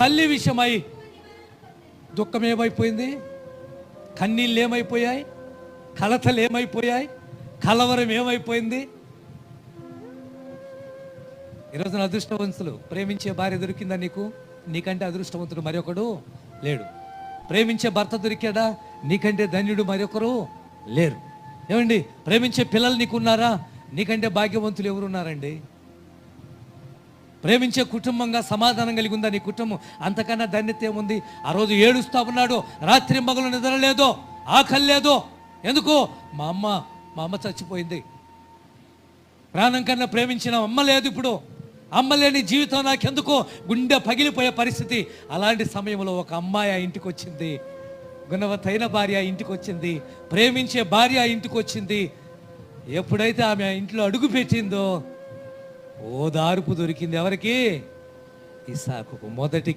తల్లి విషయమై దుఃఖం ఏమైపోయింది, కన్నీళ్ళు ఏమైపోయాయి, కలతలు ఏమైపోయాయి, కలవరం ఏమైపోయింది. ఈరోజున అదృష్టవంతులు, ప్రేమించే భార్య దొరికిందా నీకు? నీకంటే అదృష్టవంతుడు మరొకడు లేడు. ప్రేమించే భర్త దొరికాడా? నీకంటే ధన్యుడు మరొకరు లేరు. ఏమండి, ప్రేమించే పిల్లలు నీకున్నారా? నీకంటే భాగ్యవంతులు ఎవరున్నారండి? ప్రేమించే కుటుంబంగా సమాధానం కలిగి ఉందా నీ కుటుంబం? అంతకన్నా ధన్యత ఏముంది? ఆ రోజు ఏడుస్తా ఉన్నాడు, రాత్రి మగలు నిద్ర లేదో, ఆకలి లేదో. ఎందుకు? మా అమ్మ చచ్చిపోయింది. ప్రాణం కన్నా ప్రేమించిన అమ్మ లేదు. ఇప్పుడు అమ్మ లేని జీవితం నాకెందుకో, గుండె పగిలిపోయే పరిస్థితి. అలాంటి సమయంలో ఒక అమ్మాయి ఆ ఇంటికి వచ్చింది, గుణవతైన భార్య ఇంటికి వచ్చింది, ప్రేమించే భార్య ఇంటికి వచ్చింది. ఎప్పుడైతే ఆమె ఆ ఇంట్లో అడుగు పెట్టిందో ఓదార్పు దొరికింది. ఎవరికి? ఇస్సాకుకు. మొదటికి